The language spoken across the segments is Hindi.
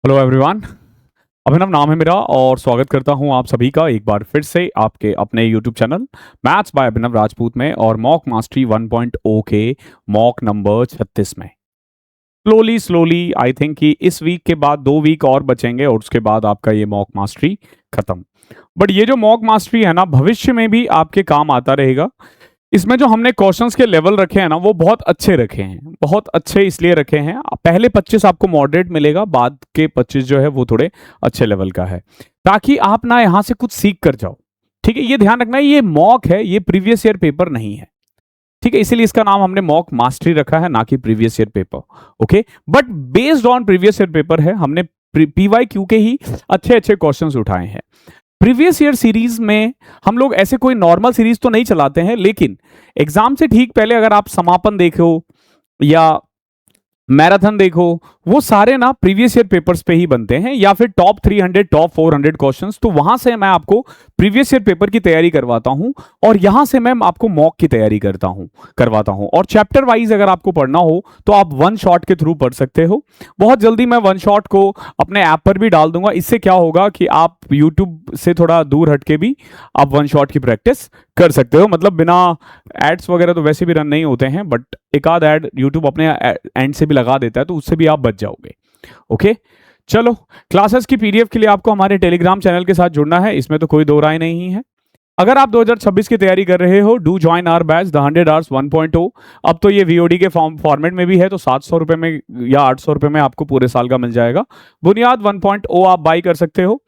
Hello everyone. अभिनव नाम है मेरा और स्वागत करता हूं आप सभी का एक बार फिर से आपके अपने यूट्यूब चैनल मैथ्स बाय अभिनव राजपूत में और मॉक मास्टरी 1.0 के मॉक नंबर 36 में। स्लोली स्लोली आई थिंक कि इस वीक के बाद 2 वीक और बचेंगे और उसके बाद आपका ये मॉक मास्टरी खत्म। बट ये जो मॉक मास्टरी है ना, भविष्य में भी आपके काम आता रहेगा। इसमें जो हमने क्वेश्चंस के लेवल रखे हैं ना, वो बहुत अच्छे रखे हैं। बहुत अच्छे इसलिए रखे हैं, पहले 25 आपको मॉडरेट मिलेगा, बाद के 25 जो है वो थोड़े अच्छे लेवल का है, ताकि आप ना यहाँ से कुछ सीख कर जाओ। ठीक है, ये ध्यान रखना, ये मॉक है, ये प्रीवियस ईयर पेपर नहीं है। ठीक है, इसीलिए इसका नाम हमने मॉक मास्टरी रखा है, ना कि previous year paper. Okay, but based on previous year paper है, हमने PYQ के ही अच्छे अच्छे क्वेश्चंस उठाए हैं। प्रीवियस ईयर सीरीज में हम लोग ऐसे कोई नॉर्मल सीरीज तो नहीं चलाते हैं, लेकिन एग्जाम से ठीक पहले अगर आप समापन देखो या मैराथन देखो, वो सारे ना प्रीवियस ईयर पेपर्स पे ही बनते हैं, या फिर टॉप 300 टॉप 400 क्वेश्चंस। तो वहां से मैं आपको प्रीवियस ईयर पेपर की तैयारी करवाता हूं और यहां से मैं आपको मॉक की तैयारी करवाता हूं। और चैप्टर वाइज अगर आपको पढ़ना हो तो आप वन शॉट के थ्रू पढ़ सकते हो। बहुत जल्दी मैं वन शॉट को अपने ऐप पर भी डाल दूंगा। इससे क्या होगा कि आप यूट्यूब से थोड़ा दूर हटके भी आप वन शॉट की प्रैक्टिस कर सकते हो। मतलब बिना एड्स वगैरह तो वैसे भी रन नहीं होते हैं, बट एक आध ऐड यूट्यूब अपने एंड से भी लगा देता है, तो उससे भी आप बच जाओगे। ओके, चलो, क्लासेस की PDF के लिए आपको हमारे टेलीग्राम चैनल के साथ जुड़ना है, इसमें तो कोई दो राय नहीं है। अगर आप 2026 की तैयारी कर रहे हो, do join our batch the 100 hours 1.0। अब तो ये VOD के फॉर्मेट में भी है, तो 700 रुपए में या 800 रुपए में आपको पूरे साल का मिल जाएगा। बुनियाद 1.0 आप बाई कर सकते हो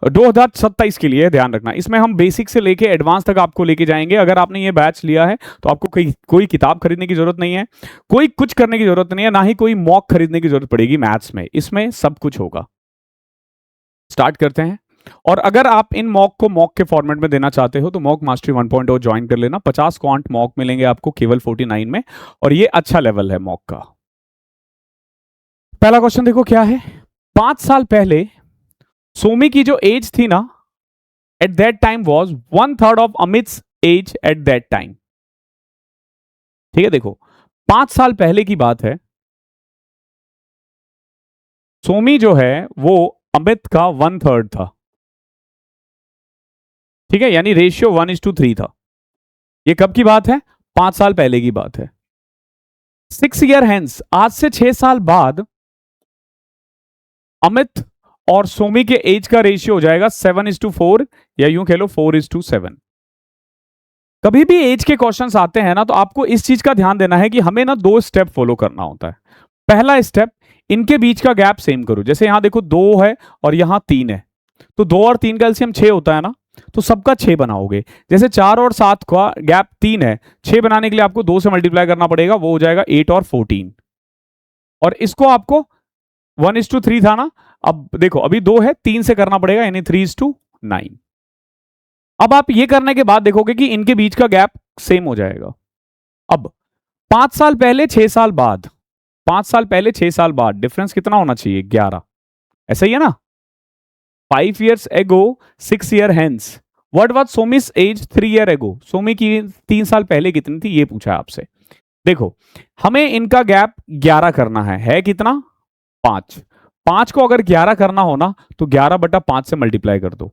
2027 के लिए। ध्यान रखना, इसमें हम बेसिक से लेके एडवांस तक आपको लेके जाएंगे। अगर आपने ये बैच लिया है तो आपको कोई किताब खरीदने की जरूरत नहीं है, कोई कुछ करने की जरूरत नहीं है, ना ही कोई मॉक खरीदने की जरूरत पड़ेगी मैथ्स में। इसमें सब कुछ होगा। स्टार्ट करते हैं। और अगर आप इन मॉक को मॉक के फॉर्मेट में देना चाहते हो तो मॉक मास्टरी 1.0 ज्वाइन कर लेना। 50 क्वांट मॉक मिलेंगे आपको केवल 49 में, और ये अच्छा लेवल है मॉक का। पहला क्वेश्चन देखो क्या है। 5 साल पहले सोमी की जो एज थी ना, at that time was 1/3 of Amit's age at that time. ठीक है, देखो 5 साल पहले की बात है। सोमी जो है वो अमित का 1/3 था। ठीक है, यानी रेशियो 1:3 था। ये कब की बात है? 5 साल पहले की बात है। 6 ईयर हेंस, आज से 6 साल बाद अमित और सोमी के एज का रेशियो हो जाएगा 7:4, या यूं कह लो 4:7। कभी भी एज के क्वेश्चंस आते हैं ना, तो आपको इस चीज का ध्यान देना है कि हमें ना 2 स्टेप फॉलो करना होता है। पहला स्टेप, इनके बीच का गैप सेम करो। जैसे यहां देखो 2 है और यहां 3 है, तो 2 और 3 का एलसीएम 6 होता है ना, तो सबका 6 बनाओगे। जैसे 4 और 7 का गैप 3 है, 6 बनाने के लिए आपको 2 से मल्टीप्लाई करना पड़ेगा, वो हो जाएगा 8 और 14। और इसको आपको 1:3 था ना, अब देखो अभी 2 है, 3 से करना पड़ेगा, यानी 3:9। अब आप ये करने के बाद देखोगे कि इनके बीच का गैप सेम हो जाएगा। अब 5 साल पहले 6 साल बाद, 5 साल पहले 6 साल बाद डिफरेंस कितना होना चाहिए? 11। ऐसा ही है ना? 5 years ago 6 year hence what was Somi's age 3 year ago। Somi की 3 साल पहले कितनी थी, ये पूछा है आपसे। देखो, हमें इनका गैप 11 करना है कितना? 5। 5 को अगर 11 करना हो ना, तो 11/5 से मल्टीप्लाई कर दो।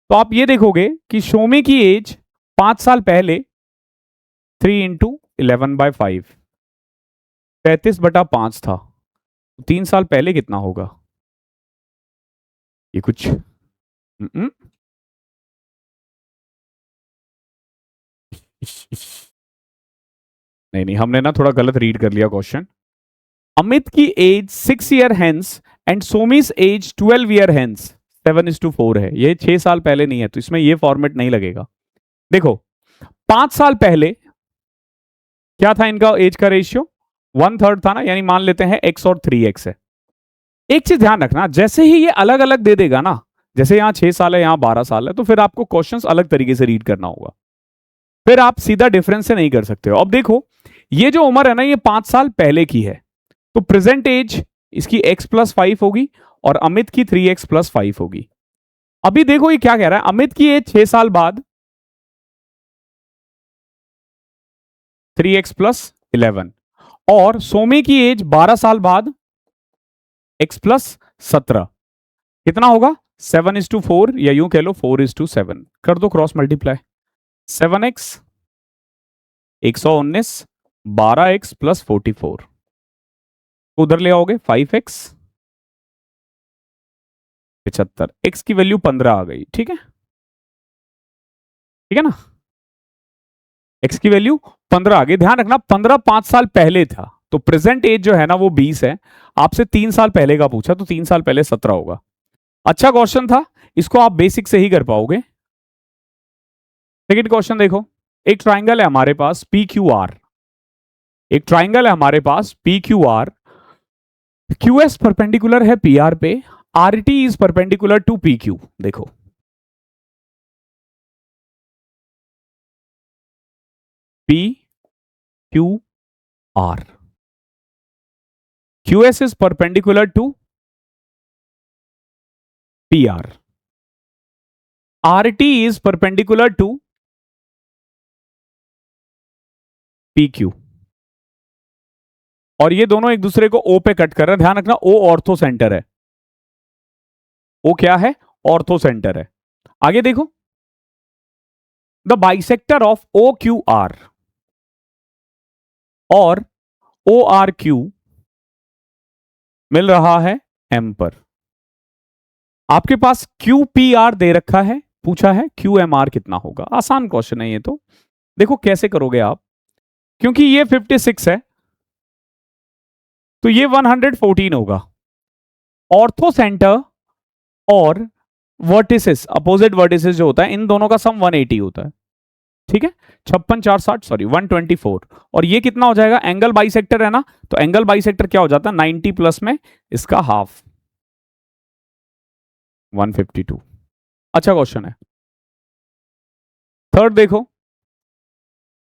तो आप ये देखोगे कि सोमी की एज 5 साल पहले 3 × 11/5 33/5 था। 3 साल पहले कितना होगा? ये कुछ नहीं नहीं, हमने ना थोड़ा गलत रीड कर लिया क्वेश्चन। अमित की age 6 year hence and Somi's age 12 year hence 7:4 है। ये 6 साल पहले नहीं है, तो इसमें ये फॉर्मेट नहीं लगेगा। देखो 5 साल पहले क्या था इनका एज का रेशियो? 1/3 था ना, यानी मान लेते हैं x और 3x है। एक चीज ध्यान रखना, जैसे ही ये अलग अलग दे देगा ना, जैसे यहां 6 साल है, यहां 12 साल है, तो फिर आपको क्वेश्चंस अलग तरीके से रीड करना होगा। फिर आप सीधा डिफरेंस से नहीं कर सकते हो। अब देखो, ये जो उम्र है ना, ये 5 साल पहले की है, तो प्रेजेंट एज इसकी x+5 होगी और अमित की 3x+5 होगी। अभी देखो ये क्या कह रहा है, अमित की एज 6 साल बाद 3x+11 और सोमी की एज 12 साल बाद x+17। कितना होगा 7:4 या यूं कह लो 4:7। कर दो cross multiply. 7x 119 12x plus 44 उधर ले आओगे 5x 75 x की वैल्यू 15 आ गई। ठीक है, ठीक है ना, x की वैल्यू 15 आ गई। ध्यान रखना 15 5 साल पहले था, तो प्रेजेंट एज जो है ना वो 20 है। आपसे 3 साल पहले का पूछा तो 3 साल पहले 17 होगा। अच्छा क्वेश्चन था, इसको आप बेसिक से ही कर पाओगे। सेकंड क्वेश्चन देखो, एक ट्राइंगल है हमारे पास पी क्यू आर, एक ट्राइंगल है हमारे पास P Q R, Q S perpendicular है पी आर पे, R T is perpendicular to P Q. देखो P Q R, Q S is perpendicular to P R, R T is perpendicular to P Q, और ये दोनों एक दूसरे को ओ पे कट कर रहे हैं। ध्यान रखना ओ ऑर्थो सेंटर है, ओ क्या है, ऑर्थो सेंटर है। आगे देखो, the bisector of O Q R और ओ आर क्यू मिल रहा है एम पर। आपके पास क्यू पी आर दे रखा है, पूछा है क्यू एम आर कितना होगा। आसान क्वेश्चन है ये तो। देखो कैसे करोगे आप, क्योंकि ये 56 है तो ये 114 होगा। ऑर्थो सेंटर और वर्टिसेस, अपोजिट वर्टिसेस जो होता है, इन दोनों का सम 180 होता है। ठीक है, 56 4 60 सॉरी 124, और ये कितना हो जाएगा, एंगल बाइसेक्टर है ना, तो एंगल बाइसेक्टर क्या हो जाता है 90 प्लस में इसका हाफ 152। अच्छा क्वेश्चन है। थर्ड देखो,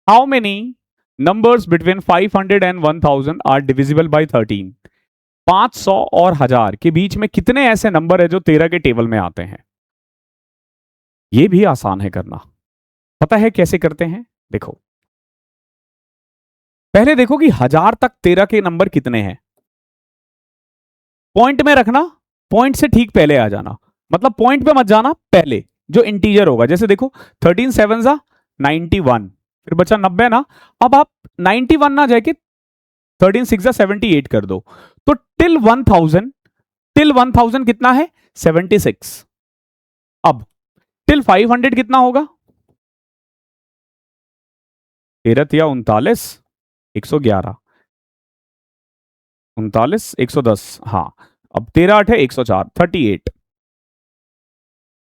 how many numbers between 500 and 1000 are divisible by 13। 500 और 1000 के बीच में कितने ऐसे नंबर है जो 13 के टेबल में आते हैं। ये भी आसान है करना, पता है कैसे करते हैं। देखो पहले देखो कि 1000 तक 13 के नंबर कितने हैं, पॉइंट में रखना, पॉइंट से ठीक पहले आ जाना, मतलब पॉइंट पे मत जाना, पहले जो इंटीजर होगा। जैसे देखो 13 7 जा 91, फिर बचा 90 ना। अब आप 91 ना जाके 13 6 जा 78 कर दो, तो टिल 1000, टिल 1000 कितना है 76। अब टिल 500 कितना होगा 13 या 39 111, 39 110, हाँ। अब 13 8 है 104, 38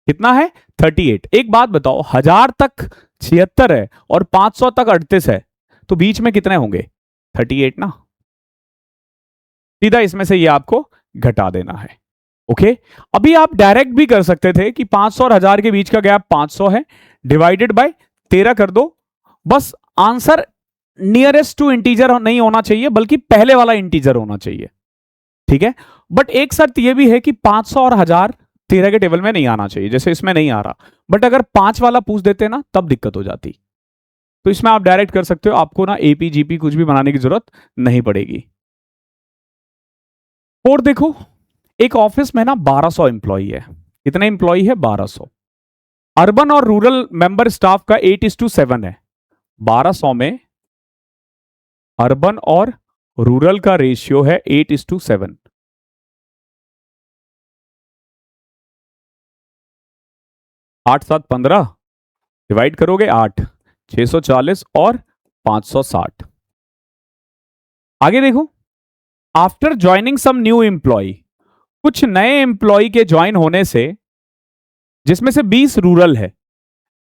कितना है 38। एक बात बताओ, 1000 तक 76 है और 500 तक 38 है, तो बीच में कितने होंगे 38 ना। सीधा इसमें से ये आपको घटा देना है। ओके, अभी आप डायरेक्ट भी कर सकते थे कि 500 और 1000 के बीच का गैप 500 है, डिवाइडेड बाय 13 कर दो। बस आंसर नियरेस्ट टू इंटीजर नहीं होना चाहिए, बल्कि पहले वाला इंटीजर होना चाहिए। ठीक है, बट एक शर्त यह भी है कि 500 और 1000 13 के टेबल में नहीं आना चाहिए, जैसे इसमें नहीं आ रहा। बट अगर 5 वाला पूछ देते ना तब दिक्कत हो जाती। तो इसमें आप डायरेक्ट कर सकते हो, आपको ना एपी जीपी कुछ भी बनाने की जरूरत नहीं पड़ेगी। और देखो, एक ऑफिस में ना 1200 एम्प्लॉई है। कितने एम्प्लॉई है 1200। अर्बन और रूरल मेंबर स्टाफ का 8:7 है। 1200 में अर्बन और रूरल का रेशियो है 8:7। 8 7 15 डिवाइड करोगे 8, 640 और 560। आगे देखो, after joining some new employee, कुछ नए एम्प्लॉय के ज्वाइन होने से, जिसमें से 20 रूरल है,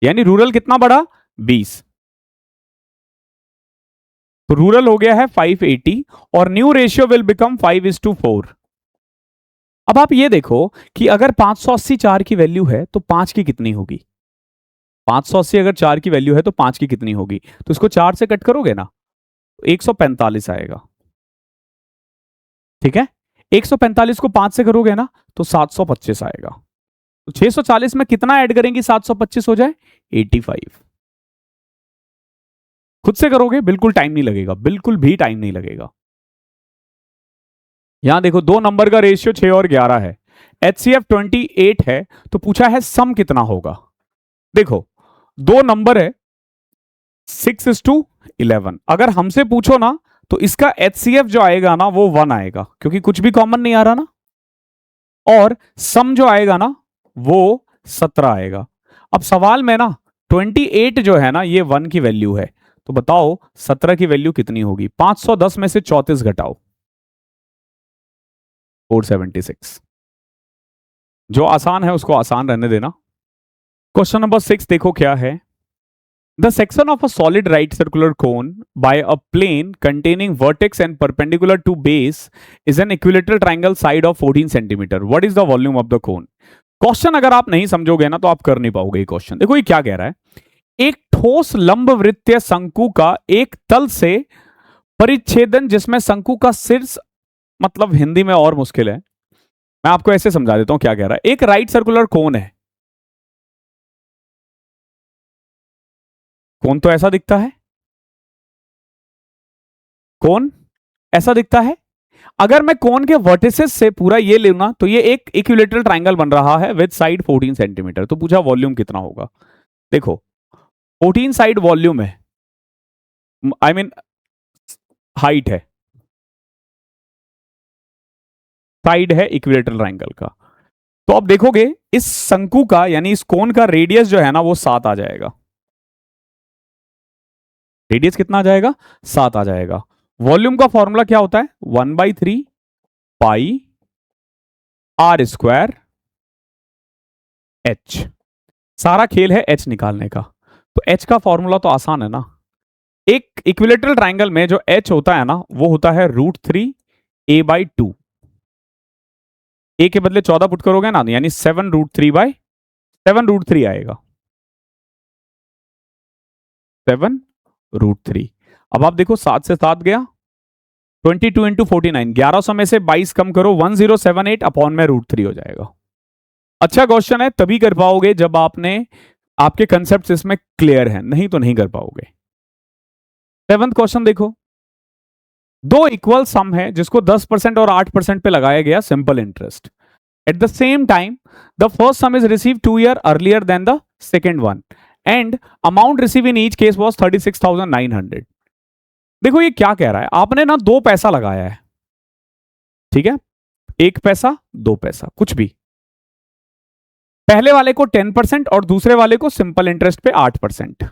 यानी रूरल कितना बढ़ा 20, तो रूरल हो गया है 580 और न्यू रेशियो विल बिकम 5:4। अब आप ये देखो कि अगर 580 4 की वैल्यू है तो 5 की कितनी होगी। 580 अगर 4 की वैल्यू है तो 5 की कितनी होगी, तो इसको 4 से कट करोगे ना, 145 आएगा। ठीक है, 145 को 5 से करोगे ना तो 725 आएगा। तो 640 में कितना ऐड करेंगे 725 हो जाए 85। खुद से करोगे, बिल्कुल टाइम नहीं लगेगा, बिल्कुल भी टाइम नहीं लगेगा। यहां देखो दो नंबर का रेशियो 6 और 11 है, HCF 28 है, तो पूछा है सम कितना होगा। देखो दो नंबर है 6:11। अगर हमसे पूछो ना तो इसका HCF जो आएगा ना वो 1 आएगा, क्योंकि कुछ भी कॉमन नहीं आ रहा ना, और सम जो आएगा ना वो 17 आएगा। अब सवाल में ना 28 जो है ना ये 1 की वैल्यू है, तो बताओ 17 की वैल्यू कितनी होगी। 510 में से 34 घटाओ, 476। जो आसान है उसको आसान रहने देना। क्वेश्चन नंबर 6 देखो क्या है। The section of a solid right circular cone by a plane containing vertex and perpendicular to base is an equilateral triangle side of 14 centimeter. What is the volume of the cone? Question अगर आप नहीं समझोगे ना तो आप कर नहीं पाओगे। क्वेश्चन देखो ये क्या कह रहा है। एक ठोस लंबवृत्तीय शंकु का एक तल से परिच्छेदन जिसमें शंकु का शीर्ष, मतलब हिंदी में और मुश्किल है, मैं आपको ऐसे समझा देता हूं क्या कह रहा है। एक राइट सर्कुलर कोन है, कोन तो ऐसा दिखता है, कोन ऐसा दिखता है। अगर मैं कोन के वर्टिसेस से पूरा ये लेना तो ये एक इक्विलेटरल ट्रायंगल बन रहा है विद साइड 14 सेंटीमीटर। तो पूछा वॉल्यूम कितना होगा। देखो 14 साइड वॉल्यूम है, आई मीन हाइट है, साइड है इक्विलेटरल ट्रायंगल का। तो अब देखोगे इस शंकु का यानी इस कोन का रेडियस जो है ना वो 7 आ जाएगा। रेडियस कितना आ जाएगा, 7 आ जाएगा। वॉल्यूम का फॉर्मूला क्या होता है, 1/3 पाई आर स्क्वायर एच। सारा खेल है एच निकालने का। तो एच का फॉर्मूला तो आसान है ना। एक इक्विलेटरल ट्रायंगल में जो एच होता है ना वो होता है √3a/2। ए के बदले 14 पुट करोगे ना यानी 7√3 आएगा, 7√3। अब आप देखो 7 से 7 गया, 22 इंटू 49, 1100 में से 22 कम करो, 1078 अपॉन में √3 हो जाएगा। अच्छा क्वेश्चन है, तभी कर पाओगे जब आपके कंसेप्ट इसमें क्लियर है, नहीं तो नहीं कर पाओगे। 7th क्वेश्चन देखो। दो इक्वल सम है जिसको 10% और 8% पे लगाया गया simple interest. At the same time the first sum is receive 2 year earlier than the second one and amount receive in each case was 36,900। देखो ये क्या कह रहा है, आपने ना 2 पैसा लगाया है, ठीक है, 1 पैसा 2 पैसा कुछ भी। पहले वाले को 10% और दूसरे वाले को सिंपल इंटरेस्ट पे 8%।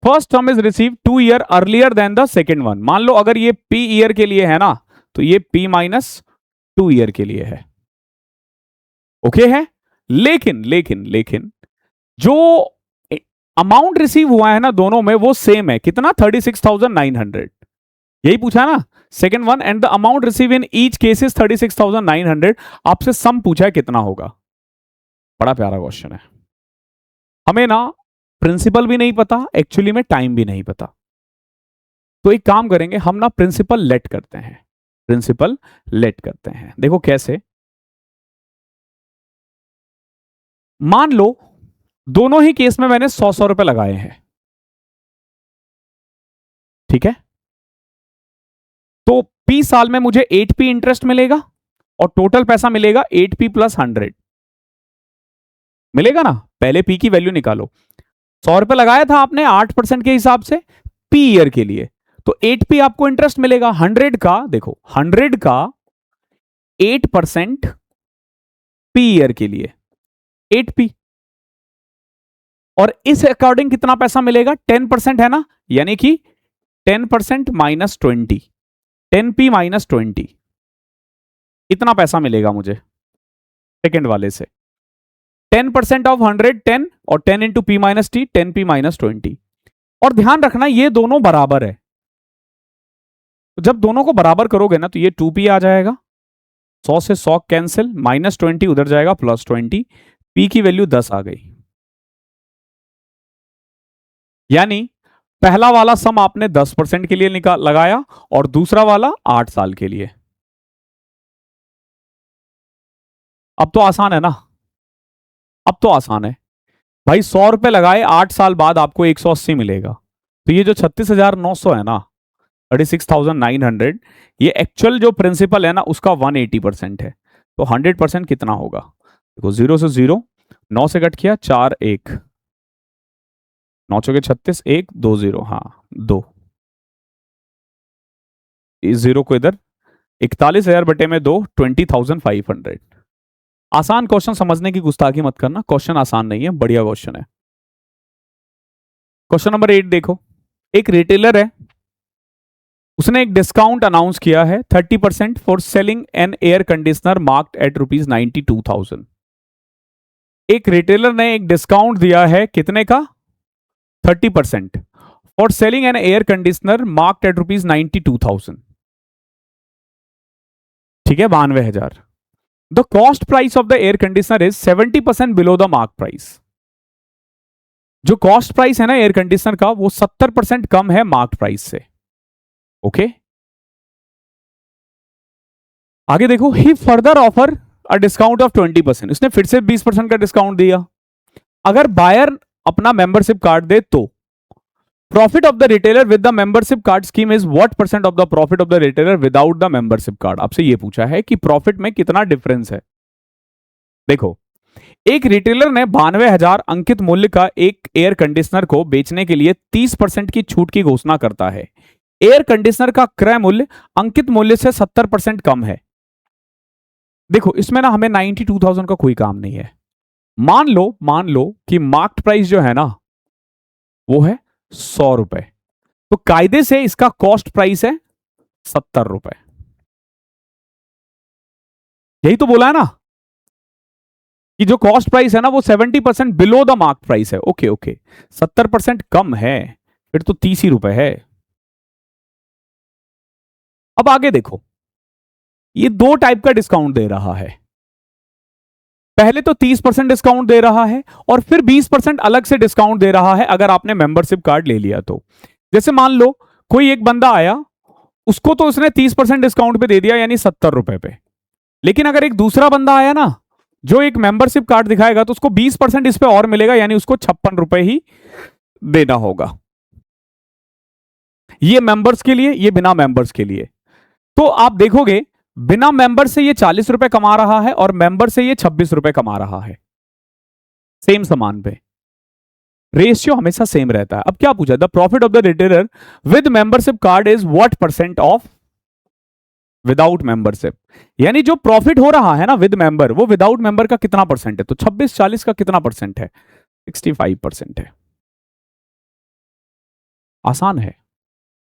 First term is receive 2 year earlier than the second one. मान लो अगर ये P ईयर के लिए है ना तो ये P-2 ईयर के लिए है, ओके है। लेकिन जो अमाउंट रिसीव हुआ है ना दोनों में वो सेम है, कितना, 36,900। यही पूछा ना second one, and the amount receive in each cases 36,900। आपसे सम पूछा है कितना होगा। बड़ा प्यारा क्वेश्चन है। हमें ना प्रिंसिपल भी नहीं पता, एक्चुअली में टाइम भी नहीं पता। तो एक काम करेंगे हम ना प्रिंसिपल लेट करते हैं, प्रिंसिपल लेट करते हैं। देखो कैसे, मान लो दोनों ही केस में मैंने 100 रुपए लगाए हैं, ठीक है। तो P साल में मुझे 8P इंटरेस्ट मिलेगा और टोटल पैसा मिलेगा 8P + 100 मिलेगा ना। पहले P की वैल्यू निकालो। 100 रुपए लगाया था आपने 8% के हिसाब से P ईयर के लिए, तो 8P आपको इंटरेस्ट मिलेगा। 100 का देखो 100 का 8% P ईयर के लिए 8P, और इस अकॉर्डिंग कितना पैसा मिलेगा, 10% है ना, यानी कि 10% -20, 10P -20 इतना पैसा मिलेगा मुझे सेकेंड वाले से। 10% ऑफ 100 10 और 10 इंटू P -T 10P -20। और ध्यान रखना ये दोनों बराबर है, तो जब दोनों को बराबर करोगे ना तो ये 2P आ जाएगा, 100 से 100 कैंसिल, -20 उधर जाएगा +20, P की वैल्यू 10 आ गई। यानी पहला वाला सम आपने 10% के लिए लगाया और दूसरा वाला 8 साल के लिए। अब तो आसान है ना, अब तो आसान है भाई। 100 रुपए लगाए 8 साल बाद आपको 180 मिलेगा, तो ये जो 36,900 है ना 36,900, ये एक्चुअल जो प्रिंसिपल है ना उसका 180% है, तो 100% कितना होगा? देखो 0 से 0, 9 से कट किया 4 1, 9 चौके 36, 1 2 0, हाँ 2, इस जीरो को इधर, 41,000 बटे में 2, 20,500। आसान क्वेश्चन समझने की गुस्ताखी मत करना, क्वेश्चन आसान नहीं है, बढ़िया क्वेश्चन है। क्वेश्चन नंबर 8 देखो, एक रिटेलर है, उसने एक डिस्काउंट अनाउंस किया है 30% for selling an air conditioner marked at ₹92,000। एक रिटेलर ने एक डिस्काउंट दिया है कितने का? 30% for selling an air conditioner marked at ₹92,000, ठीक है, 92,000। The cost price of the air conditioner is 70% below the mark price. जो कॉस्ट प्राइस है ना एयर कंडीशनर का, वो 70% कम है मार्क प्राइस से। ओके, आगे देखो, he further offer a discount of 20%, उसने फिर से 20% का डिस्काउंट दिया। अगर बायर अपना मेंबरशिप कार्ड दे तो profit of the retailer with the membership card scheme is what percent of the profit of the retailer without the membership card. आपसे ये पूछा है कि प्रॉफिट में कितना डिफरेंस है। देखो, एक रिटेलर ने 92,000 अंकित मूल्य का एक एयर कंडीशनर को बेचने के लिए 30% की छूट की घोषणा करता है। एयर कंडीशनर का क्रय मूल्य अंकित मूल्य से 70% कम है। देखो, इसमें ना हमें 92,000 का कोई काम नहीं है। मान लो कि मार्केट प्राइस जो है ना वो है 100 रुपए, तो कायदे से इसका कॉस्ट प्राइस है 70 रुपए। यही तो बोला है ना कि जो कॉस्ट प्राइस है ना वो 70% बिलो द मार्क प्राइस है। ओके ओके, 70% कम है, फिर तो 30 ही रुपए है। अब आगे देखो, ये दो टाइप का डिस्काउंट दे रहा है। पहले तो 30% डिस्काउंट दे रहा है और फिर 20% अलग से डिस्काउंट दे रहा है अगर आपने मेंबरशिप कार्ड ले लिया तो। जैसे मान लो कोई एक बंदा आया, उसको तो उसने 30% डिस्काउंट पे दे दिया, यानी 70 रुपए पे। लेकिन अगर एक दूसरा बंदा आया ना जो एक मेंबरशिप कार्ड दिखाएगा, तो उसको 20% इस पे और मिलेगा, यानी उसको 56 रुपए ही देना होगा। ये मेंबर्स के लिए, ये बिना मेंबर्स के लिए। तो आप देखोगे बिना मेंबर से ये 40 रुपए कमा रहा है और मेंबर से ये 26 रुपए कमा रहा है, सेम सामान पे। रेशियो हमेशा सेम रहता है। अब क्या पूछा, the profit of the retailer with membership card is what percent of without membership. यानी जो प्रॉफिट हो रहा है ना विद मेंबर, वो विदाउट मेंबर का कितना परसेंट है? तो 26-40 का कितना परसेंट है? 65% है। आसान है।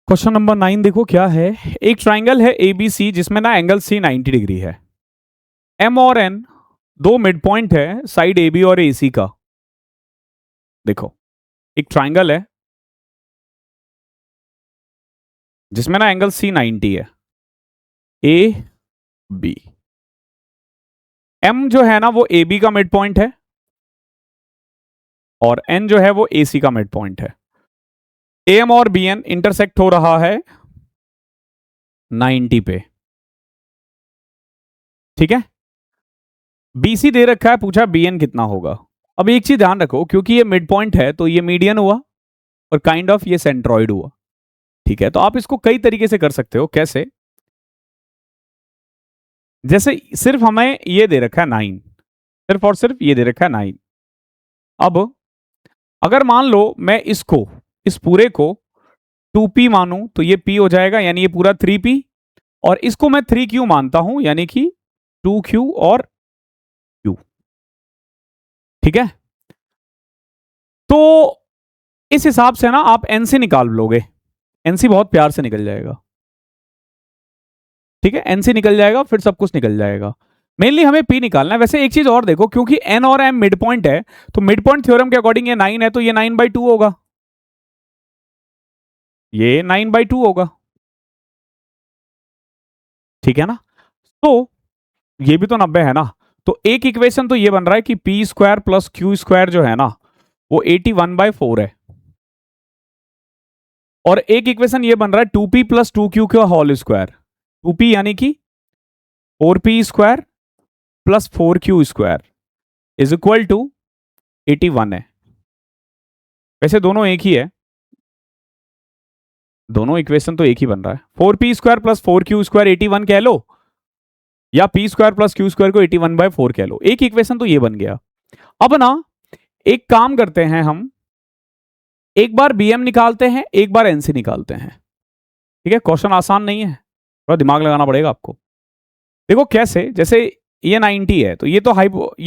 क्वेश्चन नंबर 9 देखो क्या है। एक ट्राइंगल है एबीसी जिसमें ना एंगल सी 90 डिग्री है। एम और एन दो मिड पॉइंट है साइड ए बी और ए सी का। देखो, एक ट्राइंगल है जिसमें ना एंगल सी 90 है, ए बी। एम जो है ना वो ए बी का मिड पॉइंट है और एन जो है वो ए सी का मिड पॉइंट है। ए एम और बी एन इंटरसेक्ट हो रहा है 90 पे, ठीक है। बीसी दे रखा है, पूछा बी एन कितना होगा। अब एक चीज ध्यान रखो, क्योंकि ये मिड पॉइंट है तो ये मीडियन हुआ और काइंड ऑफ ये सेंट्रॉइड हुआ, ठीक है। तो आप इसको कई तरीके से कर सकते हो। कैसे? जैसे सिर्फ हमें ये दे रखा है 9, सिर्फ और सिर्फ ये दे रखा है 9। अब अगर मान लो मैं इसको, इस पूरे को 2p मानूं तो ये p हो जाएगा, यानी ये पूरा 3p, और इसको मैं 3q मानता हूं यानी कि 2q और q, ठीक है। तो इस हिसाब से ना आप एनसी निकाल लोगे, एनसी बहुत प्यार से निकल जाएगा, ठीक है। एनसी निकल जाएगा, फिर सब कुछ निकल जाएगा। मेनली हमें पी निकालना है। वैसे एक चीज और देखो, क्योंकि एन और एम मिड पॉइंट है तो मिड पॉइंट थ्योरम के अकॉर्डिंग ये 9 है, तो ये 9/2 होगा, ये 9/2 होगा, ठीक है ना। तो ये भी तो 90 है ना। तो एक इक्वेशन तो ये बन रहा है कि P square plus Q square जो है ना वो 81/4 है, और एक इक्वेशन ये बन रहा है 2p प्लस 2q का होल स्क्वायर। 2p यानी कि 4p square plus 4q square is equal to 81 है। वैसे दोनों एक ही है, दोनों इक्वेशन तो एक ही बन रहा है। 4p² प्लस 4q² 81 कह लो, या p² प्लस q² को 81/4 कह लो, एक इक्वेशन तो ये बन गया। अब ना एक काम करते हैं हम, एक बार bm निकालते हैं, एक बार nc निकालते हैं। ठीक है, क्वेश्चन आसान नहीं है, थोड़ा दिमाग लगाना पड़ेगा आपको। देखो कैसे, जैसे ये 90 है तो ये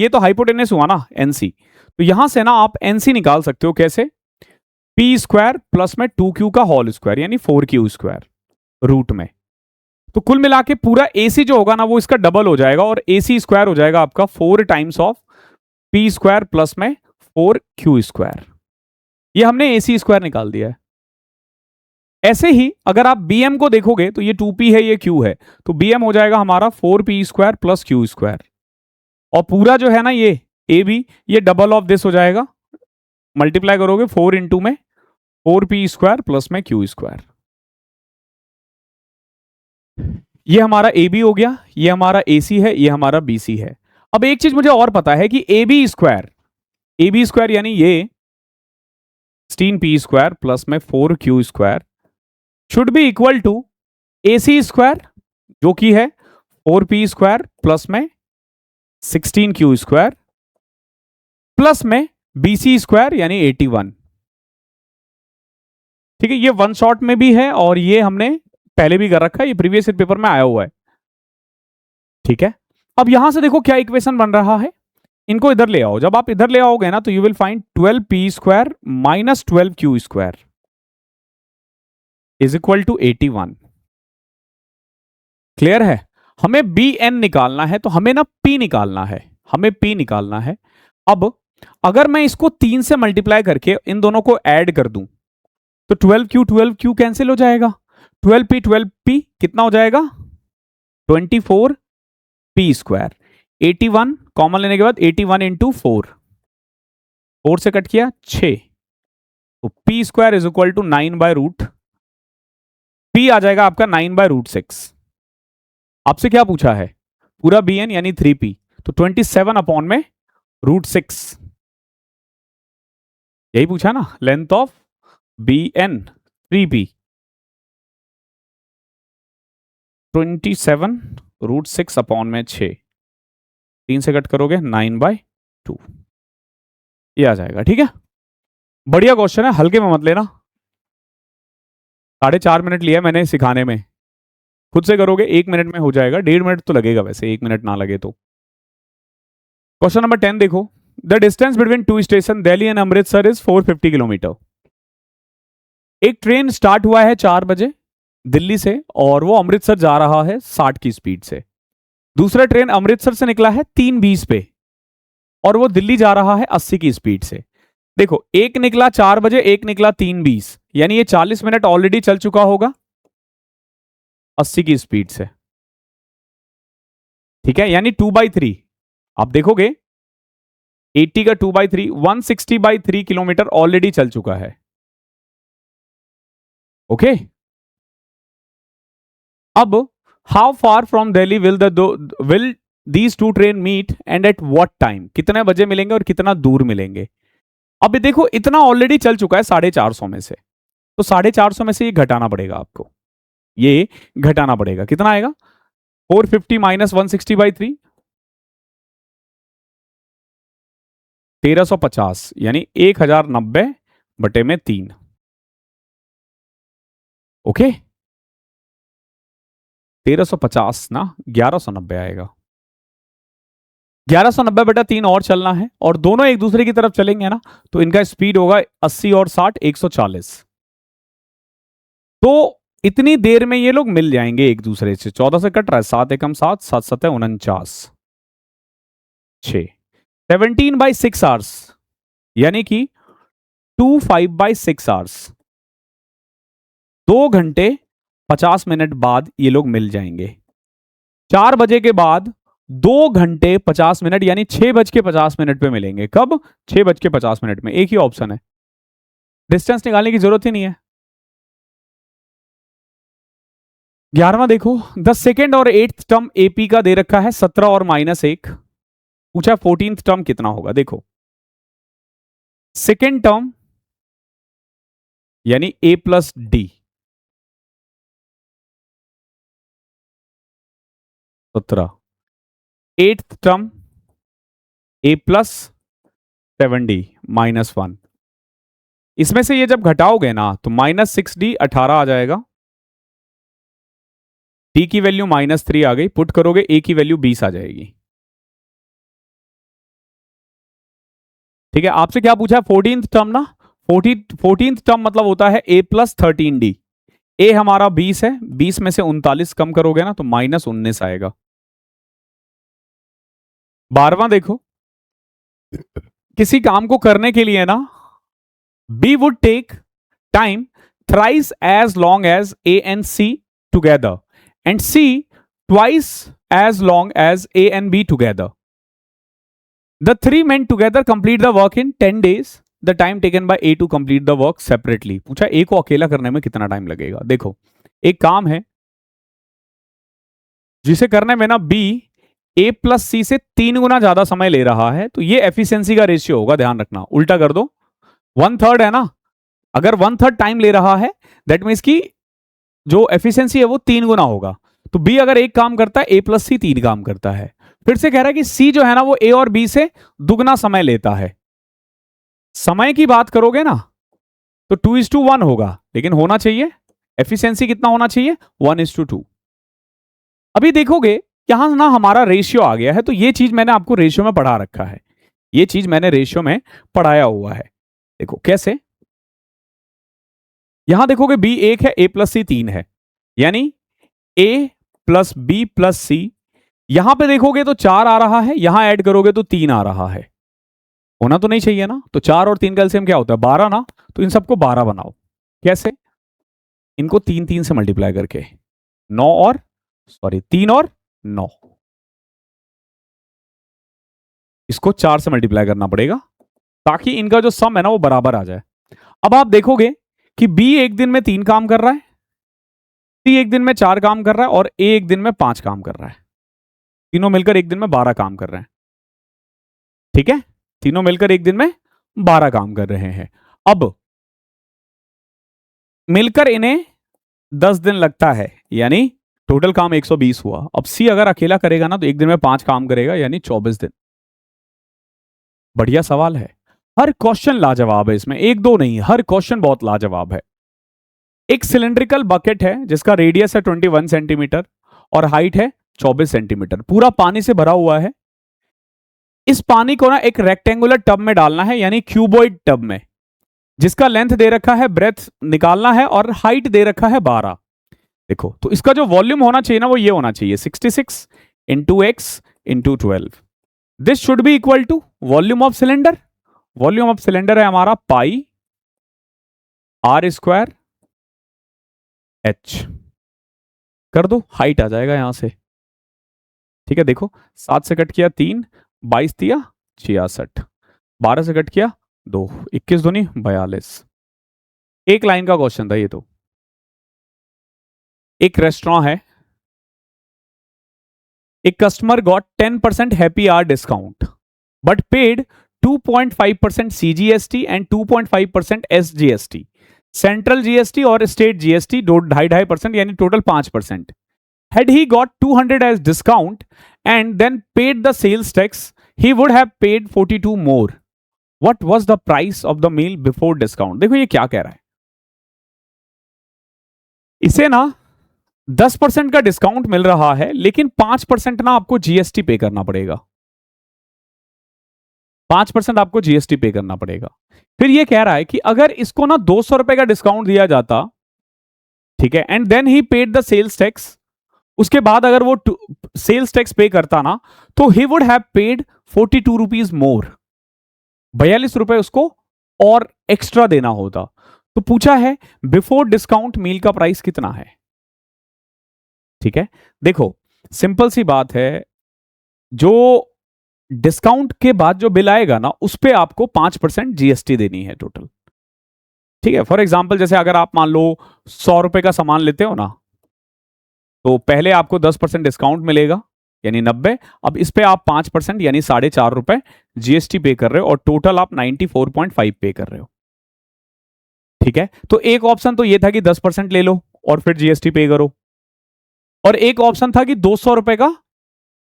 तो हाइपोटेनस हुआ ना nc, तो यहां से ना आप nc निकाल सकते हो कैसे, p² प्लस में 2q का होल स्क्वायर यानी 4q² रूट में। तो कुल मिला के पूरा AC जो होगा ना वो इसका डबल हो जाएगा और AC² हो जाएगा आपका 4 टाइम्स ऑफ p² प्लस में 4q²। ये हमने AC² निकाल दिया है। ऐसे ही अगर आप bm को देखोगे तो ये 2p है, ये q है, तो bm हो जाएगा हमारा 4p² प्लस q², और पूरा जो है ना ये ab, ये डबल ऑफ दिस हो जाएगा, मल्टीप्लाई करोगे 4 इंटू में 4p² प्लस में q²। ये हमारा AB हो गया, ये हमारा AC है, ये हमारा BC है। अब एक चीज मुझे और पता है कि AB² यानी ये 16p² प्लस में 4q² should be equal to AC² जो कि है 4p² प्लस में 16q² प्लस में BC² यानी 81। ठीक है, ये वन शॉट में भी है और ये हमने पहले भी कर रखा है, ये प्रीवियस पेपर में आया हुआ है। ठीक है, अब यहां से देखो क्या इक्वेशन बन रहा है, इनको इधर ले आओ। जब आप इधर ले आओगे ना तो you will find 12p² minus 12q² is equal to 81। Clear है? हमें bn निकालना है तो हमें ना p निकालना है, हमें p निकालना है। अब अगर मैं इसको 3 से मल्टीप्लाई करके इन दोनों को ऐड कर दूं तो 12q कैंसिल हो जाएगा, 12p कितना हो जाएगा 24p²। 81 कॉमन लेने के बाद 81 इंटू 4 से कट किया 6, तो p² is equal to 9/√, p आ जाएगा आपका 9/√6। आपसे क्या पूछा है, पूरा bn यानी 3p, तो 27 अपॉन में √6, यही पूछा ना, length of bn 3p 27√6 upon में 6, 3 से कट करोगे 9/2, ये आ जाएगा। ठीक है, बढ़िया क्वेश्चन है, हल्के में मत लेना। 4.5 मिनट लिया मैंने सिखाने में, खुद से करोगे 1 मिनट में हो जाएगा, 1.5 मिनट तो लगेगा वैसे, 1 मिनट ना लगे तो। क्वेश्चन नंबर 10 देखो, the distance between two station Delhi and Amritsar is 450 kilometre. एक ट्रेन स्टार्ट हुआ है 4 बजे दिल्ली से और वो अमृतसर जा रहा है 60 की स्पीड से। दूसरा ट्रेन अमृतसर से निकला है 3:20 पे और वो दिल्ली जा रहा है 80 की स्पीड से। देखो, एक निकला 4 बजे, एक निकला 3:20, यानी ये 40 मिनट ऑलरेडी चल चुका होगा 80 की स्पीड से। ठीक है, यानी 2/3 आप देखोगे 80 का 2/3 160/3 किलोमीटर ऑलरेडी चल चुका है। ओके, अब how far from Delhi will these two train meet and at what time, कितने बजे मिलेंगे और कितना दूर मिलेंगे। अब देखो इतना ऑलरेडी चल चुका है 450 में से, तो 450 में से ये घटाना पड़ेगा आपको, ये घटाना पड़ेगा, कितना आएगा 450 माइनस 160/3 1350, यानी 1090/3। ओके, 1350 ना 1190 आएगा, 1190/3 और चलना है और दोनों एक दूसरे की तरफ चलेंगे ना, तो इनका स्पीड होगा 80 और 60 140। तो इतनी देर में ये लोग मिल जाएंगे एक दूसरे से। 14 से कट रहा है, 7 एकम 7, 7 7 49, 6 17/6 आवर्स, यानी कि 25/6 आवर्स, 2 घंटे 50 मिनट बाद ये लोग मिल जाएंगे। 4 बजे के बाद 2 घंटे 50 मिनट यानी 6:50 पे मिलेंगे। कब? 6:50 में। एक ही ऑप्शन है, डिस्टेंस निकालने की जरूरत ही नहीं है। 11वां देखो, द सेकेंड और 8th टर्म एपी का दे रखा है 17 और -1, पूछा 14th टर्म कितना होगा। देखो, सेकेंड टर्म यानी a plus D, 17। 8th term a plus 7d -1। इसमें से ये जब घटाओगे ना तो -6d 18 आ जाएगा। d की वैल्यू -3 आ गई, पुट करोगे a की वैल्यू 20 आ जाएगी। ठीक है, आपसे क्या पूछा है? 14th टर्म ना, 14th टर्म मतलब होता है a प्लस 13d। ए हमारा 20 है, 20 में से 39 कम करोगे ना तो -19 आएगा। 12वां देखो, किसी काम को करने के लिए ना B would take time thrice as long as A and C together and C twice as long as A and B together. The three men together complete the work in 10 days. The time taken by A to complete the work separately. पूछा A को अकेला करने में कितना टाइम लगेगा। देखो, एक काम है जिसे करने में ना B A प्लस सी से 3 गुना ज्यादा समय ले रहा है, तो ये एफिशिएंसी का रेशियो होगा, ध्यान रखना। उल्टा कर दो, 1/3 है ना, अगर 1/3 टाइम ले रहा है दैट मीन्स की जो एफिशिएंसी है वो 3 गुना होगा। तो बी अगर एक काम करता है, ए प्लस सी 3 काम करता है। फिर से कह रहा है कि सी जो है ना वो ए और बी से दुगना समय लेता है। समय की बात करोगे ना तो 2:1 होगा, लेकिन होना चाहिए एफिशिएंसी कितना होना चाहिए? 1:2। अभी देखोगे यहां ना हमारा रेशियो आ गया है, तो ये चीज मैंने आपको रेशियो में पढ़ा रखा है, ये चीज मैंने रेशियो में पढ़ाया हुआ है। देखो कैसे, यहां देखोगे बी 1 है, ए प्लस सी 3 है, यानी ए प्लस बी प्लस सी। यहां पे देखोगे तो 4 आ रहा है, यहां ऐड करोगे तो 3 आ रहा है। होना तो नहीं चाहिए ना, तो 4 और 3 का एलसीएम क्या होता है? 12 ना, तो इन सबको 12 बनाओ। कैसे? इनको 3 3 से मल्टीप्लाई करके, 3 और 9, इसको 4 से मल्टीप्लाई करना पड़ेगा ताकि इनका जो सम है ना वो बराबर आ जाए। अब आप देखोगे कि बी एक दिन में 3 काम कर रहा है, सी एक दिन में 4 काम कर रहा है और ए एक दिन में 5 काम कर रहा है। तीनों मिलकर एक दिन में 12 काम कर रहे हैं। ठीक है, तीनों मिलकर एक दिन में 12 काम कर रहे हैं। अब मिलकर इन्हें 10 दिन लगता है, यानी टोटल काम 120 हुआ। अब सी अगर अकेला करेगा ना तो एक दिन में 5 काम करेगा, यानी 24 दिन। बढ़िया सवाल है, हर क्वेश्चन लाजवाब है इसमें, एक दो नहीं, हर क्वेश्चन बहुत लाजवाब है। एक सिलेंड्रिकल बकेट है जिसका रेडियस है 21 सेंटीमीटर और हाइट है 24 सेंटीमीटर, पूरा पानी से भरा हुआ है। इस पानी को ना एक रेक्टेंगुलर टब में डालना है, यानी क्यूबॉइड टब में, जिसका लेंथ दे रखा है, ब्रेथ निकालना है और हाइट दे रखा है 12। देखो तो इसका जो वॉल्यूम होना चाहिए ना वो ये होना चाहिए 66 into x into 12। This should be equal to volume of cylinder. Volume of cylinder है हमारा पाई आर स्क्वायर एच। कर दो, हाइट आ जाएगा यहां से। ठीक है, देखो 7 से कट किया 3, 22 दिया 66, 12 से कट किया 2, 21 दूनी 42। एक लाइन का क्वेश्चन था ये तो। एक रेस्टोरेंट है, एक customer got 10% happy hour discount but paid 2.5% CGST and 2.5% SGST, central GST और स्टेट जीएसटी 2.5%, यानी total 5%. Had he got 200 as discount and then paid the sales tax, he would have paid 42 more. What was the price of the meal before discount? देखो ये क्या कह रहा है, इसे ना 10% का डिस्काउंट मिल रहा है लेकिन 5% ना आपको जीएसटी पे करना पड़ेगा, 5% आपको जीएसटी पे करना पड़ेगा. फिर ये कह रहा है कि अगर इसको ना 200 रुपए का डिस्काउंट दिया जाता, ठीक है, and then he paid the sales tax, उसके बाद अगर वो सेल्स टैक्स पे करता ना तो he would have paid 42 rupees more, 42 रुपए उसको और एक्स्ट्रा देना होता. तो पूछा है बिफोर डिस्काउंट मील का प्राइस कितना है. ठीक है, देखो सिंपल सी बात है, जो डिस्काउंट के बाद जो बिल आएगा ना उस पे आपको 5% जीएसटी देनी है टोटल. ठीक है, फॉर एग्जांपल जैसे अगर आप मान लो 100 रुपए का सामान लेते हो ना, तो पहले आपको 10% डिस्काउंट मिलेगा यानी 90, अब इस पे आप 5% यानी 4.5 रुपए जीएसटी पे कर रहे हो और टोटल आप 94.5 पे कर रहे हो. ठीक है, तो एक ऑप्शन तो ये था कि 10% ले लो और फिर जीएसटी पे करो, और एक ऑप्शन था कि 200 रुपए का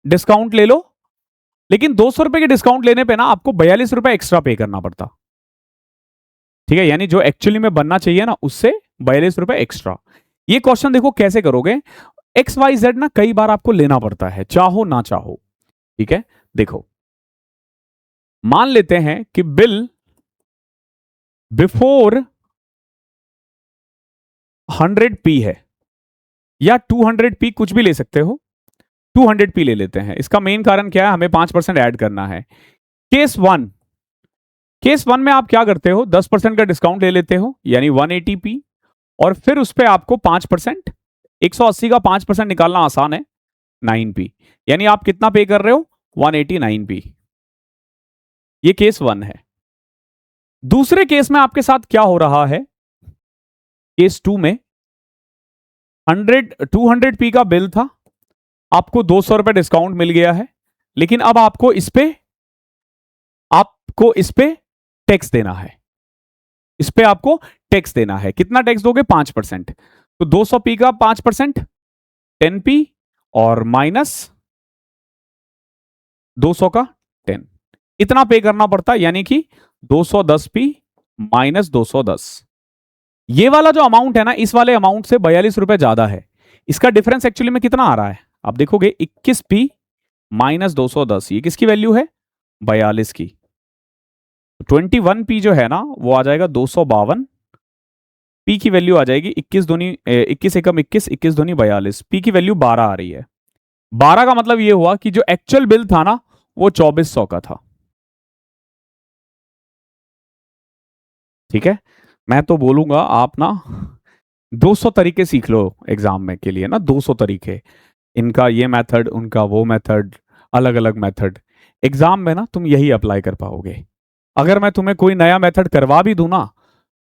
डिस्काउंट ले लो, लेकिन 200 रुपए के डिस्काउंट लेने पे ना आपको 42 रुपए एक्स्ट्रा पे करना पड़ता। ठीक है, यानी जो एक्चुअली में बनना चाहिए ना उससे 42 रुपए एक्स्ट्रा। ये क्वेश्चन देखो कैसे करोगे, एक्स वाई जेड ना कई बार आपको लेना पड़ता है, चाहो ना चाहो। ठीक है, देखो मान लेते हैं कि बिल बिफोर 100p है, या 200p, कुछ भी ले सकते हो। 200p ले लेते हैं। इसका मेन कारण क्या है, हमें 5% ऐड करना है। केस वन में आप क्या करते हो, 10% का डिस्काउंट ले लेते हो यानी 180p, और फिर उस पर आपको 5%, 180 का 5% निकालना आसान है, 9p, यानी आप कितना पे कर रहे हो, 189p। ये केस वन है। दूसरे केस में आपके साथ क्या हो रहा है, केस टू में 200p का बिल था, आपको 200 रुपए डिस्काउंट मिल गया है, लेकिन अब आपको इस पे टैक्स देना है। इस पे आपको टैक्स देना है। कितना टैक्स दोगे, 5%। तो 200p का 5%, 10p, और माइनस 200 का 10, इतना पे करना पड़ता है, यानी कि 210p माइनस 210। ये वाला जो अमाउंट है ना, इस वाले अमाउंट से 42 रुपए ज्यादा है। इसका डिफरेंस एक्चुअली में कितना आ रहा है, आप देखोगे 21p माइनस 210, ये किसकी वैल्यू है, 42 की। 21p जो है ना वो आ जाएगा 252, p की वैल्यू आ जाएगी 21 एकम 21 दूनी 42, p की वैल्यू 12 आ रही है। 12 का मतलब ये हुआ कि जो एक्चुअल बिल था ना वो 2400 का था। ठीक है, मैं तो बोलूंगा आप ना 200 तरीके सीख लो एग्जाम में के लिए ना, 200 तरीके, इनका ये मेथड, उनका वो मेथड, अलग अलग मेथड। एग्जाम में ना तुम यही अप्लाई कर पाओगे। अगर मैं तुम्हें कोई नया मेथड करवा भी दूं ना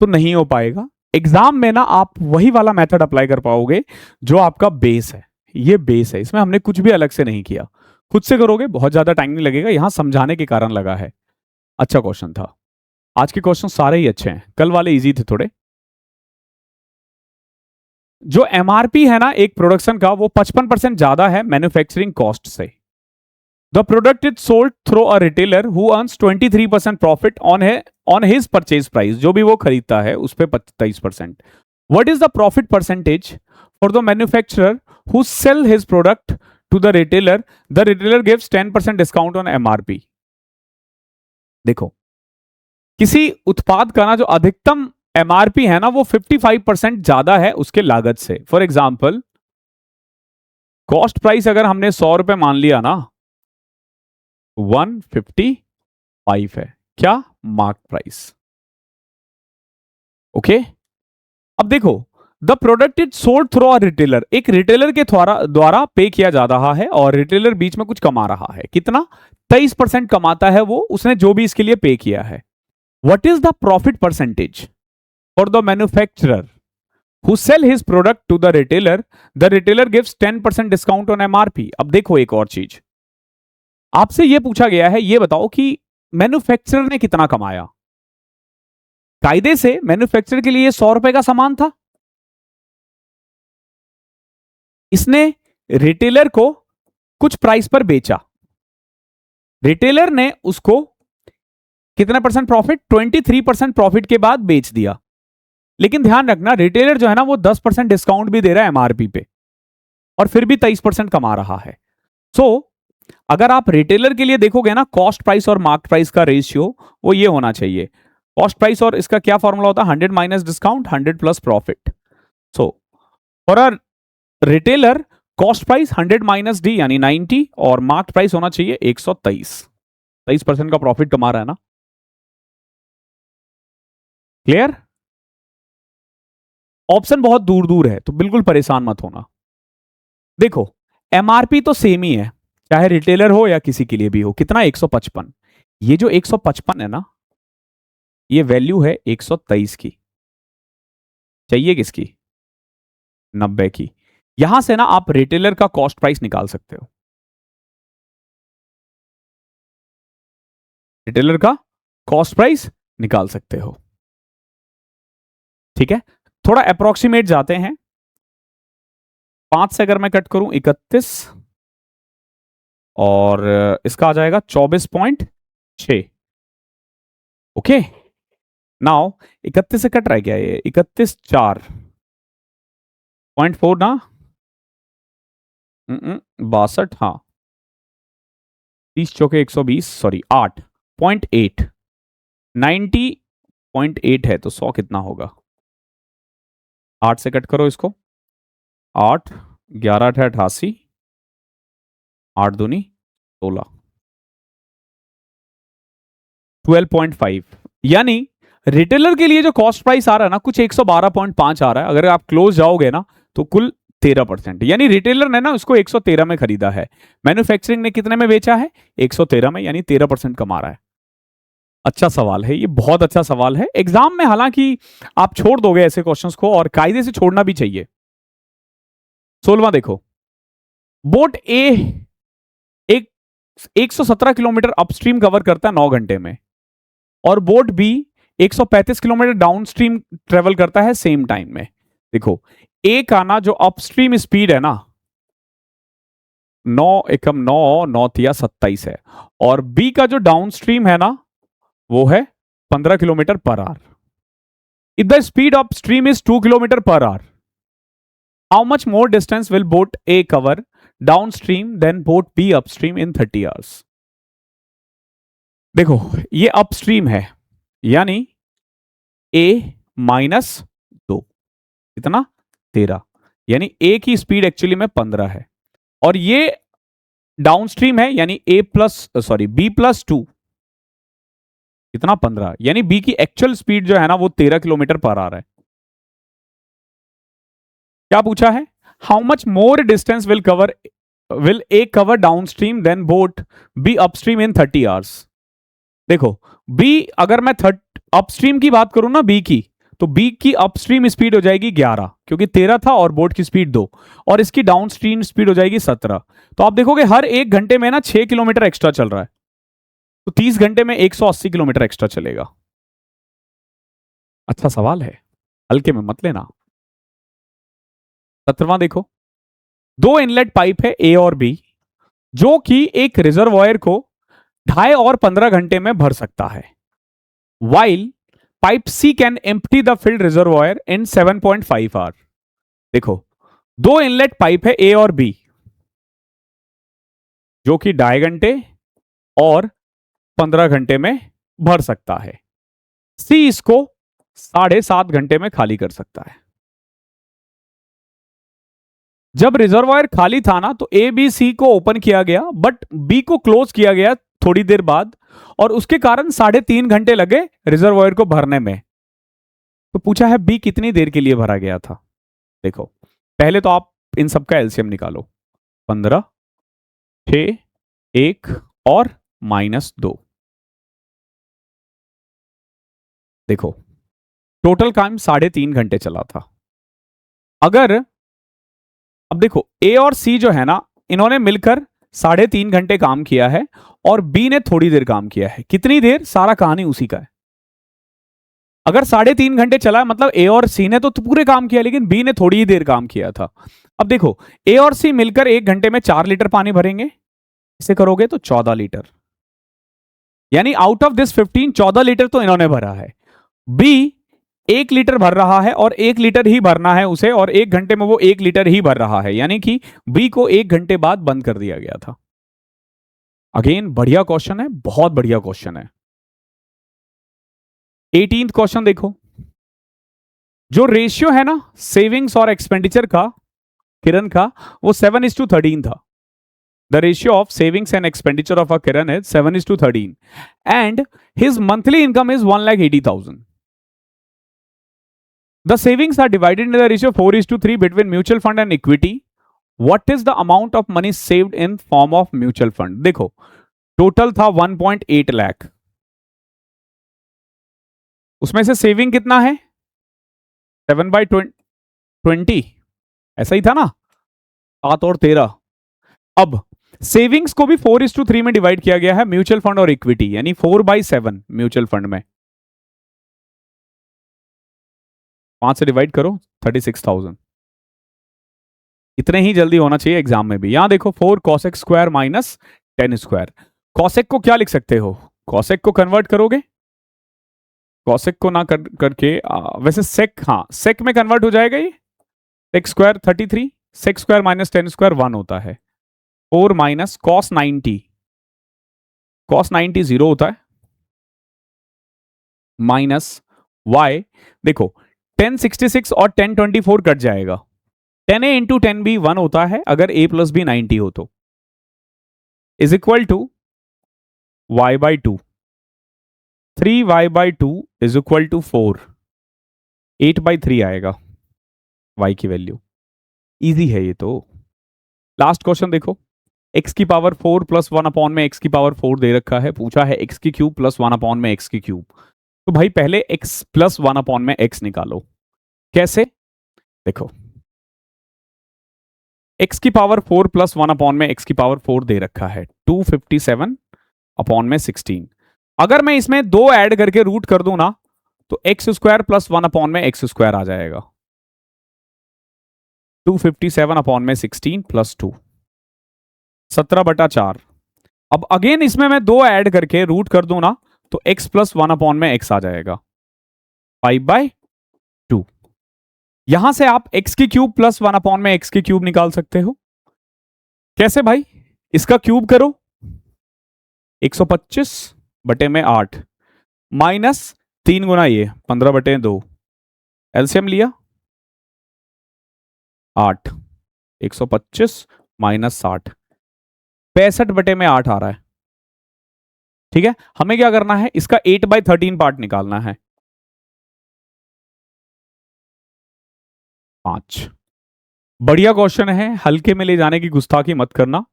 तो नहीं हो पाएगा। एग्जाम में ना आप वही वाला मेथड अप्लाई कर पाओगे जो आपका बेस है। ये बेस है, इसमें हमने कुछ भी अलग से नहीं किया। खुद से करोगे बहुत ज्यादा टाइम नहीं लगेगा, यहां समझाने के कारण लगा है। अच्छा क्वेश्चन था। आज के क्वेश्चन सारे ही अच्छे हैं, कल वाले इजी थे थोड़े। जो एमआरपी है ना एक प्रोडक्शन का, वो 55% ज्यादा है मैन्युफैक्चरिंग कॉस्ट से। The product is sold through a retailer who earns 23% profit on his purchase price, जो भी वो खरीदता है उस पर 23%। What is the profit percentage for the manufacturer who sell his product to the retailer gives 10% discount on MRP. देखो, किसी उत्पाद का ना जो अधिकतम एमआरपी है ना वो 55% ज्यादा है उसके लागत से। फॉर एग्जाम्पल, कॉस्ट प्राइस अगर हमने 100 रुपए मान लिया ना, 155 है क्या, मार्क प्राइस। ओके, अब देखो, the product is sold through a retailer, एक रिटेलर के द्वारा पे किया जा रहा है, और रिटेलर बीच में कुछ कमा रहा है। कितना, 23% कमाता है वो, उसने जो भी इसके लिए पे किया है। What is the profit percentage for the manufacturer who sell his product to the retailer gives 10% discount on MRP. अब देखो एक और चीज, आपसे यह पूछा गया है, यह बताओ कि मैन्युफैक्चरर ने कितना कमाया। कायदे से मैन्युफैक्चरर के लिए 100 रुपए का सामान था, इसने रिटेलर को कुछ प्राइस पर बेचा, रिटेलर ने उसको कितना परसेंट प्रॉफिट, 23% प्रॉफिट के बाद बेच दिया। लेकिन ध्यान रखना, रिटेलर जो है ना वो 10% डिस्काउंट भी दे रहा है एमआरपी पे, और फिर भी 23% कमा रहा है। सो अगर आप रिटेलर के लिए देखोगे ना, कॉस्ट प्राइस और मार्क प्राइस का रेशियो वो ये होना चाहिए। कॉस्ट प्राइस और इसका क्या फॉर्मूला होता है, 100 minus discount 100 plus profit. So for a retailer cost price 100 minus D यानी 90, और मार्क प्राइस होना चाहिए 123। 23% का प्रॉफिट कमा रहा है ना। क्लियर। ऑप्शन बहुत दूर दूर है तो बिल्कुल परेशान मत होना। देखो, एमआरपी तो सेम ही है, चाहे रिटेलर हो या किसी के लिए भी हो। कितना, 155। ये जो 155 है ना, ये वैल्यू है 123 की, चाहिए किसकी, 90 की। यहां से ना आप रिटेलर का कॉस्ट प्राइस निकाल सकते हो, रिटेलर का कॉस्ट प्राइस निकाल सकते हो। ठीक है, थोड़ा अप्रोक्सीमेट जाते हैं। 5 से अगर मैं कट करूं 31, और इसका आ जाएगा 24.6। ओके, नाउ 31 से कट रहा है क्या ये? 31 4.4 ना, 62, हाँ, 30 चौके 120, सॉरी 8.8, 90.8 है तो 100 कितना होगा? 8 से कट करो इसको, 8, 11 8 88, 8 दूनी 16, 12.5। यानी रिटेलर के लिए जो कॉस्ट प्राइस आ रहा है ना, कुछ 112.5 आ रहा है। अगर आप क्लोज जाओगे ना तो कुल 13%, यानी रिटेलर ने ना उसको 113 में खरीदा है, मैन्युफैक्चरिंग ने कितने में बेचा है? 113 में, यानी 13% कमा रहा है। अच्छा सवाल है ये, बहुत अच्छा सवाल है। एग्जाम में हालांकि आप छोड़ दोगे ऐसे क्वेश्चंस को, और कायदे से छोड़ना भी चाहिए। 16वां देखो, बोट ए एक 117 किलोमीटर अपस्ट्रीम कवर करता है 9 घंटे में, और boat B 135 kilometre downstream travel करता है सेम टाइम में। देखो, ए का ना जो अपस्ट्रीम स्पीड है ना, 9 एकम 9 9 तिया 27 है, और बी का जो डाउनस्ट्रीम है ना वो है 15 kilometre per hour. If the speed of stream is 2 kilometre per hour, how much more distance will boat A cover downstream than boat B upstream in 30 hours? देखो, ये अपस्ट्रीम है, यानी ए -2, कितना? 13, यानी ए की स्पीड एक्चुअली में 15 है, और ये डाउनस्ट्रीम है, यानी B+2, कितना? 15, यानी बी की एक्चुअल स्पीड जो है ना वो 13 किलोमीटर पर आवर है। क्या पूछा है? How much more distance will A cover downstream than boat B upstream in 30 hours? देखो, बी, अगर मैं अपस्ट्रीम की बात करूं ना बी की, तो बी की अपस्ट्रीम स्पीड हो जाएगी 11, क्योंकि 13 था और बोट की स्पीड 2, और इसकी डाउनस्ट्रीम स्पीड हो जाएगी 17। तो आप देखोगे हर 1 घंटे में ना 6 किलोमीटर एक्स्ट्रा चल रहा है, तो 30 घंटे में 180 किलोमीटर एक्स्ट्रा चलेगा। अच्छा सवाल है, हल्के में मत लेना। 17वां देखो, दो इनलेट पाइप है ए और बी, जो कि एक रिजर्वॉयर को 2.5 और 15 घंटे में भर सकता है, while pipe C can empty the filled reservoir in 7.5 hour. देखो, दो इनलेट पाइप है ए और बी, जो कि 2.5 घंटे और 15 घंटे में भर सकता है, सी इसको 7.5 घंटे में खाली कर सकता है। जब रिजर्वायर खाली था ना तो ए बी सी को ओपन किया गया, बट बी को क्लोज किया गया थोड़ी देर बाद, और उसके कारण 3.5 घंटे लगे रिजर्वायर को भरने में। तो पूछा है बी कितनी देर के लिए भरा गया था? देखो, पहले तो आप इन सबका एलसीएम निकालो, 15, 6, 1 और -2। देखो, टोटल काम 3.5 घंटे चला था। अगर, अब देखो, ए और सी जो है ना, इन्होंने मिलकर 3.5 घंटे काम किया है, और बी ने थोड़ी देर काम किया है। कितनी देर? सारा कहानी उसी का है। अगर 3.5 घंटे चला है, मतलब ए और सी ने तो पूरे काम किया, लेकिन बी ने थोड़ी ही देर काम किया था। अब देखो, ए और सी मिलकर 1 घंटे में 4 लीटर पानी भरेंगे, इसे करोगे तो 14 लीटर, यानी आउट ऑफ दिस 15, 14 लीटर तो इन्होंने भरा है। बी 1 लीटर भर रहा है, और 1 लीटर ही भरना है उसे, और 1 घंटे में वो 1 लीटर ही भर रहा है, यानी कि बी को 1 घंटे बाद बंद कर दिया गया था। अगेन बढ़िया क्वेश्चन है, बहुत बढ़िया क्वेश्चन है। 18th क्वेश्चन देखो, जो रेशियो है ना सेविंग्स और एक्सपेंडिचर का किरण का, वो 7:13 था। The ratio of savings and expenditure of a Kiran is 7:13, and his monthly income is 1,80,000। The savings are divided in the ratio 4:3 between mutual fund and equity. What is the amount of money saved in form of mutual fund? देखो, टोटल था 1.8 लाख, उसमें से सेविंग कितना है? 7/20, ऐसा ही था ना, 7 और 13। अब सेविंग्स को भी 4:3 में डिवाइड किया गया है, म्यूचुअल फंड और इक्विटी, यानी 4/7 म्यूचुअल फंड में, 5 से डिवाइड करो, 36,000। इतने ही जल्दी होना चाहिए एग्जाम में भी। यहां देखो, 4 cos x² 10 स्क्वायर। कॉसेक को क्या लिख सकते हो? कॉसेक को कन्वर्ट करोगे? कॉसेक को ना करके वैसे सेक, हाँ सेक में कन्वर्ट हो जाएगा ये। Sec square 33, sec square minus 10 square 1 होता है। 4 माइनस कॉस 90, कॉस 90 0 होता है, माइनस वाई, देखो 1066 और 1024 कट जाएगा। 10a इंटू 10 भी 1 होता है अगर a प्लस बी 90 हो तो, is equal to y by 2, 3y by 2 is equal to 4, 8 by 3 आएगा y की वैल्यू। इजी है ये तो। लास्ट क्वेश्चन देखो, x की पावर 4 प्लस 1 अपॉन में x की पावर 4 दे रखा है, पूछा है x की क्यूब प्लस 1 अपॉन में x की क्यूब। तो भाई पहले x प्लस 1 अपॉन में x निकालो। कैसे? देखो x की पावर 4 प्लस 1 अपॉन में x की पावर 4 दे रखा है 257 अपॉन में 16। अगर मैं इसमें 2 ऐड करके रूट कर दूं ना तो एक्स स्क्वायर प्लस 1 अपॉन में एक्स स्क्वायर आ जाएगा। 257 अपॉन में 16 प्लस 2, 17/4। अब अगेन इसमें मैं 2 ऐड करके रूट कर दूं ना तो x प्लस 1 अपॉन में x आ जाएगा 5/2। यहां से आप x की क्यूब प्लस 1 अपॉन में x की क्यूब निकाल सकते हो। कैसे भाई? इसका क्यूब करो, 125 बटे में 8 माइनस 3 गुना ये 15/2, एलसीएम लिया 8, 125 माइनस 60, 65 बटे में 8 आ रहा है। ठीक है, हमें क्या करना है, इसका 8/13 पार्ट निकालना है, 5। बढ़िया क्वेश्चन है, हल्के में ले जाने की गुस्ताखी मत करना,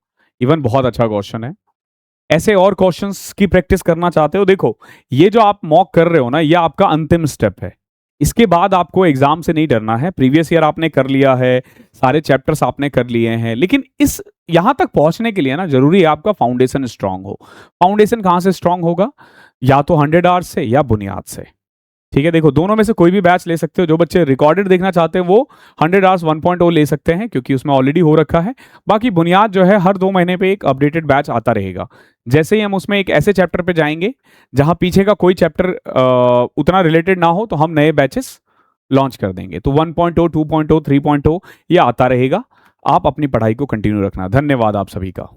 इवन बहुत अच्छा क्वेश्चन है। ऐसे और क्वेश्चंस की प्रैक्टिस करना चाहते हो, देखो ये जो आप मॉक कर रहे हो ना, ये आपका अंतिम स्टेप है। इसके बाद आपको एग्जाम से नहीं डरना है। प्रीवियस ईयर आपने कर लिया है, सारे चैप्टर्स आपने कर लिए हैं, लेकिन इस यहां तक पहुंचने के लिए ना जरूरी है आपका फाउंडेशन स्ट्रांग हो। फाउंडेशन कहां से स्ट्रांग होगा? या तो 100 आवर्स से या बुनियाद से। ठीक है, देखो दोनों में से कोई भी बैच ले सकते हो। जो बच्चे रिकॉर्डेड देखना चाहते हैं वो 100 आवर्स 1.0 ले सकते हैं क्योंकि उसमें ऑलरेडी हो रखा है। बाकी बुनियाद जो है हर 2 महीने पे एक अपडेटेड बैच आता रहेगा। जैसे ही हम उसमें एक ऐसे चैप्टर पे जाएंगे जहां पीछे का कोई चैप्टर उतना रिलेटेड ना हो तो हम नए बैचेस लॉन्च कर देंगे। तो 1.0, 2.0, 3.0 ये आता रहेगा। आप अपनी पढ़ाई को कंटिन्यू रखना। धन्यवाद आप सभी का।